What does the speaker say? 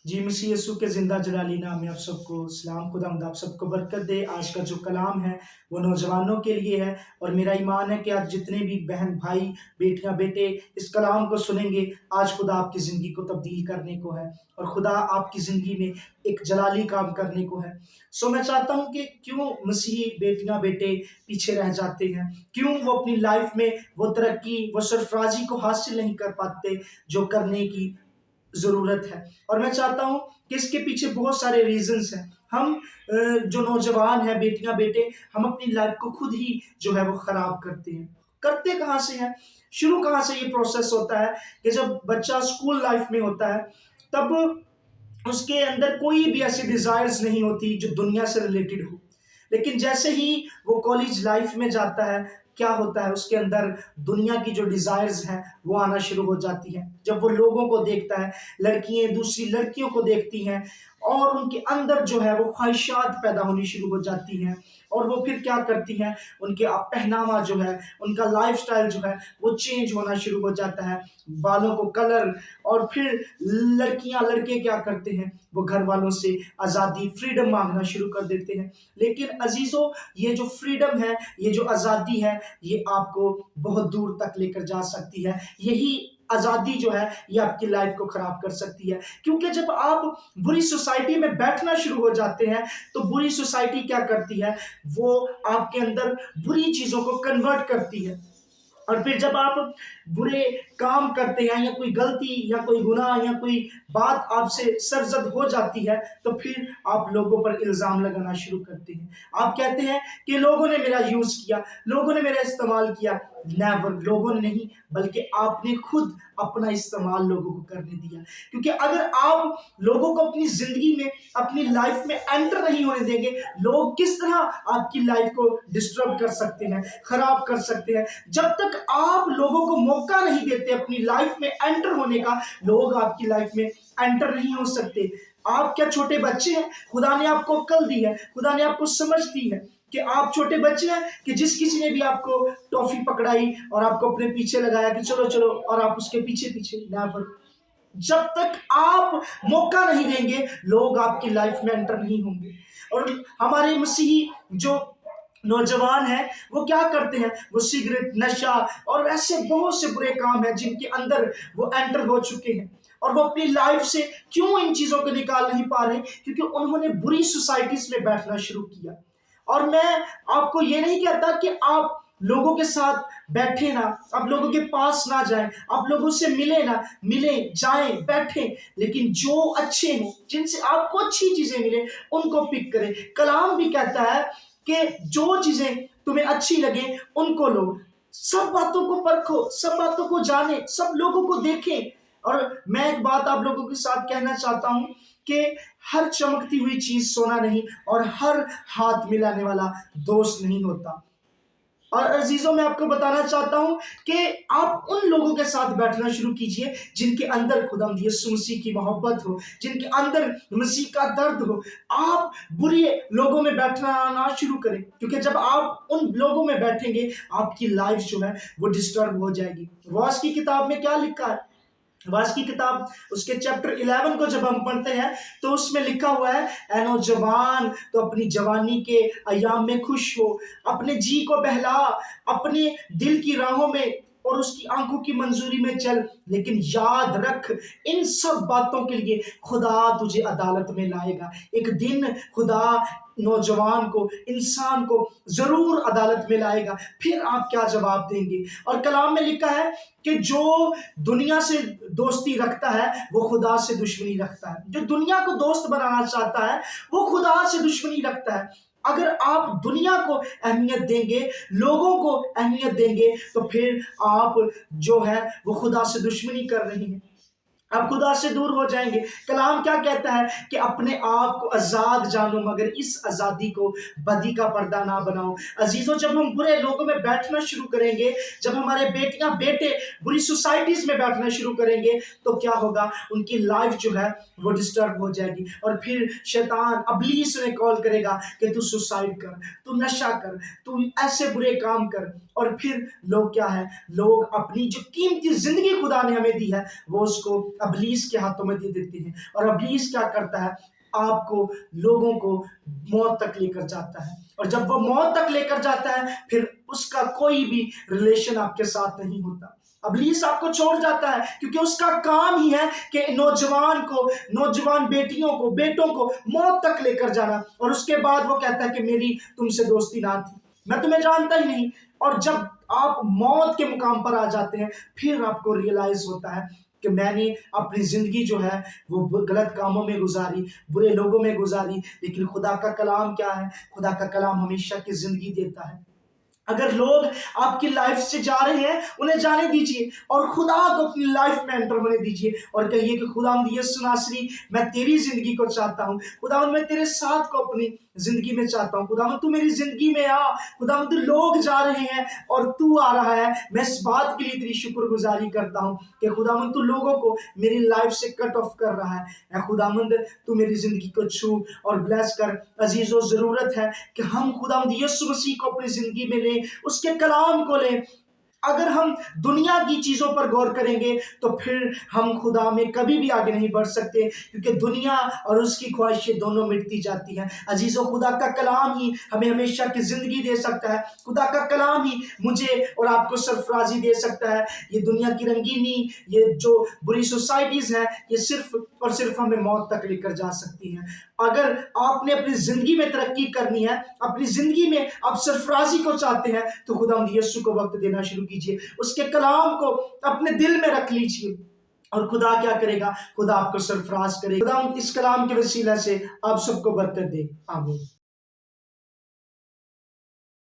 जी, मसीह यीशु के ज़िंदा जलाली नाम में आप सबको सलाम। खुदावंद आप सबको बरकत दे। आज का जो कलाम है वो नौजवानों के लिए है और मेरा ईमान है कि आज जितने भी बहन भाई बेटियां बेटे इस कलाम को सुनेंगे, आज खुदा आपकी ज़िंदगी को तब्दील करने को है और खुदा आपकी ज़िंदगी में एक जलाली काम करने को है। मैं चाहता हूँ कि क्यों मसीही बेटियां बेटे पीछे रह जाते हैं, क्यों वो अपनी लाइफ में वो तरक्की वो सरफराजी को हासिल नहीं कर पाते जो करने की ज़रूरत है। और मैं चाहता हूँ कि इसके पीछे बहुत सारे रीज़न्स हैं। हम जो नौजवान हैं, बेटियाँ बेटे, हम अपनी लाइफ को खुद ही जो है वो ख़राब करते हैं। करते कहाँ से हैं? शुरू कहाँ से ये प्रोसेस होता है कि जब बच्चा स्कूल लाइफ में होता है, तब उसके अंदर कोई भी ऐसी डिज़ायर्स नहीं होती जो दुनिया से रिलेटेड हो। लेकिन जैसे ही वो कॉलेज लाइफ में जाता है, क्या होता है उसके अंदर दुनिया की जो डिज़ायर्स हैं वो आना शुरू हो जाती हैं। जब वो लोगों को देखता है, लड़कियाँ दूसरी लड़कियों को देखती हैं और उनके अंदर जो है वो ख्वाहिशात पैदा होनी शुरू हो जाती हैं और वो फिर क्या करती हैं, उनके पहनावा जो है, उनका लाइफ़स्टाइल जो है वो चेंज होना शुरू हो जाता है। बालों को कलर और फिर लड़कियाँ लड़के क्या करते हैं, वो घर वालों से आज़ादी, फ्रीडम माँगना शुरू कर देते हैं। लेकिन अज़ीज़ों, ये जो फ्रीडम है, ये जो आज़ादी है, ये आपको बहुत दूर तक लेकर जा सकती है। यही आज़ादी जो है, ये आपकी लाइफ़ को ख़राब कर सकती है। क्योंकि जब आप बुरी सोसाइटी में बैठना शुरू हो जाते हैं, तो बुरी सोसाइटी क्या करती है, वो आपके अंदर बुरी चीज़ों को कन्वर्ट करती है। और फिर जब आप बुरे काम करते हैं या कोई गलती या कोई गुनाह या कोई बात आपसे सरज़द हो जाती है, तो फिर आप लोगों पर इल्ज़ाम लगाना शुरू करते हैं। आप कहते हैं कि लोगों ने मेरा यूज़ किया, लोगों ने मेरा इस्तेमाल किया। नेवर, लोगों ने नहीं, बल्कि आपने खुद अपना इस्तेमाल लोगों को करने दिया। क्योंकि अगर आप लोगों को अपनी ज़िंदगी में, अपनी लाइफ़ में एंटर नहीं होने देंगे, लोग किस तरह आपकी लाइफ़ को डिस्टर्ब कर सकते हैं, खराब कर सकते हैं। जब तक आप लोगों को मौका नहीं देते अपनी लाइफ में एंटर होने का, लोग आपकी लाइफ में एंटर नहीं हो सकते। आप क्या छोटे बच्चे हैं? खुदा ने आपको अक्ल दी है, खुदा ने आपको समझ दी है कि आप छोटे बच्चे हैं कि जिस किसी ने भी आपको टॉफी पकड़ाई और आपको अपने पीछे लगाया कि चलो चलो और आप उसके पीछे पीछे, नेवर। जब तक आप मौका नहीं देंगे, लोग आपकी लाइफ में एंटर नहीं होंगे। और हमारे मसीही जो नौजवान हैं, वो क्या करते हैं, वो सिगरेट, नशा और ऐसे बहुत से बुरे काम हैं जिनके अंदर वो एंटर हो चुके हैं और वो अपनी लाइफ से क्यों इन चीज़ों को निकाल नहीं पा रहे, क्योंकि उन्होंने बुरी सोसाइटीज़ में बैठना शुरू किया। और मैं आपको ये नहीं कहता कि आप लोगों के साथ बैठे ना, आप लोगों के पास ना जाएं, आप लोगों से मिले ना, मिलें, जाएं, बैठें, लेकिन जो अच्छे हैं, जिनसे आपको अच्छी चीज़ें मिले, उनको पिक करें। कलाम भी कहता है कि जो चीज़ें तुम्हें अच्छी लगे, उनको लो। सब बातों को परखो, सब बातों को जानें, सब लोगों को देखें। और मैं एक बात आप लोगों के साथ कहना चाहता हूँ कि हर चमकती हुई चीज़ सोना नहीं और हर हाथ मिलाने वाला दोस्त नहीं होता। और अजीजों, मैं आपको बताना चाहता हूं कि आप उन लोगों के साथ बैठना शुरू कीजिए जिनके अंदर खुदावंद यीशु मसीह की मोहब्बत हो, जिनके अंदर मसीह का दर्द हो। आप बुरे लोगों में बैठना ना शुरू करें, क्योंकि जब आप उन लोगों में बैठेंगे, आपकी लाइफ जो है वो डिस्टर्ब हो जाएगी। वास की किताब में क्या लिखा है? वास की किताब उसके चैप्टर 11 को जब हम पढ़ते हैं, तो उसमें लिखा हुआ है, ऐ नौजवान, तो अपनी जवानी के अयाम में खुश हो, अपने जी को बहला, अपने दिल की राहों में और उसकी आंखों की मंजूरी में चल। लेकिन याद रख, इन सब बातों के लिए खुदा तुझे अदालत में लाएगा। एक दिन खुदा नौजवान को, इंसान को जरूर अदालत में लाएगा। फिर आप क्या जवाब देंगे? और कलाम में लिखा है कि जो दुनिया से दोस्ती रखता है, वो खुदा से दुश्मनी रखता है। जो दुनिया को दोस्त बनाना चाहता है, वो खुदा से दुश्मनी रखता है। अगर आप दुनिया को अहमियत देंगे, लोगों को अहमियत देंगे, तो फिर आप जो है वो खुदा से दुश्मनी कर रही हैं, आप खुदा से दूर हो जाएंगे। कलाम क्या कहता है कि अपने आप को आज़ाद जानो, मगर इस आज़ादी को बदी का पर्दा ना बनाओ। अजीजों, जब हम बुरे लोगों में बैठना शुरू करेंगे, जब हमारे बेटियां बेटे बुरी सोसाइटीज़ में बैठना शुरू करेंगे, तो क्या होगा, उनकी लाइफ जो है वो डिस्टर्ब हो जाएगी। और फिर शैतान अबलीस उन्हें कॉल करेगा कि तू सुसाइड कर, तू नशा कर, तू ऐसे बुरे काम कर। और फिर लोग क्या है, लोग अपनी जो कीमती जिंदगी खुदा ने हमें दी है, वो उसको ابلیس کے ہاتھوں میں دے دیتے ہیں، اور ابلیس کیا کرتا ہے؟ آپ کو، لوگوں کو موت تک لے کر جاتا ہے، اور جب وہ موت تک لے کر جاتا ہے پھر اس کا کوئی بھی ریلیشن آپ کے ساتھ نہیں ہوتا۔ ابلیس آپ کو چھوڑ جاتا ہے کیونکہ اس کا کام ہی ہے کہ نوجوان بیٹیوں کو، بیٹوں کو موت تک لے کر جانا، اور اس کے بعد وہ کہتا ہے کہ میری تم سے دوستی نہ تھی، میں تمہیں جانتا ہی نہیں۔ اور جب آپ موت کے مقام پر آ جاتے ہیں پھر آپ کو ریئلائز ہوتا ہے کہ میں نے اپنی زندگی جو ہے وہ غلط کاموں میں گزاری، برے لوگوں میں گزاری، لیکن خدا کا کلام کیا ہے؟ خدا کا کلام ہمیشہ کی زندگی دیتا ہے۔ اگر لوگ آپ کی لائف سے جا رہے ہیں انہیں جانے دیجیے، اور خدا کو اپنی لائف میں انٹر ہونے دیجیے، اور کہیے کہ خداوند یسوع ناصری میں تیری زندگی کو چاہتا ہوں، خداوند میں تیرے ساتھ کو اپنی زندگی میں چاہتا ہوں، خداوند تو میری زندگی میں آ، خداوند لوگ جا رہے ہیں اور تو آ رہا ہے، میں اس بات کے لیے تیری شکر گزاری کرتا ہوں کہ خداوند تو لوگوں کو میری لائف سے کٹ آف کر رہا ہے۔ اے خداوند تو میری زندگی کو چھو اور بلیس کر۔ عزیزو، ضرورت ہے کہ ہم خداوند یسوع مسیح کو اپنی زندگی میں لیں، اس کے کلام کو لیں۔ اگر ہم دنیا کی چیزوں پر غور کریں گے تو پھر ہم خدا میں کبھی بھی آگے نہیں بڑھ سکتے، کیونکہ دنیا اور اس کی خواہشیں دونوں مٹتی جاتی ہیں۔ عزیزو، خدا کا کلام ہی ہمیں ہمیشہ کی زندگی دے سکتا ہے، خدا کا کلام ہی مجھے اور آپ کو سرفرازی دے سکتا ہے۔ یہ دنیا کی رنگینی، یہ جو بری سوسائٹیز ہیں، یہ صرف اور صرف ہمیں موت تک لے کر جا سکتی ہیں۔ اگر آپ نے اپنی زندگی میں ترقی کرنی ہے، اپنی زندگی میں آپ سرفرازی کو چاہتے ہیں، تو خدا یسوع کو وقت دینا شروع کیجئے، اس کے کلام کو اپنے دل میں رکھ لیجئے، اور خدا کیا کرے گا؟ خدا آپ کو سرفراز کرے گا۔ خدا اس کلام کے وسیلہ سے آپ سب کو برکت دے، آمین۔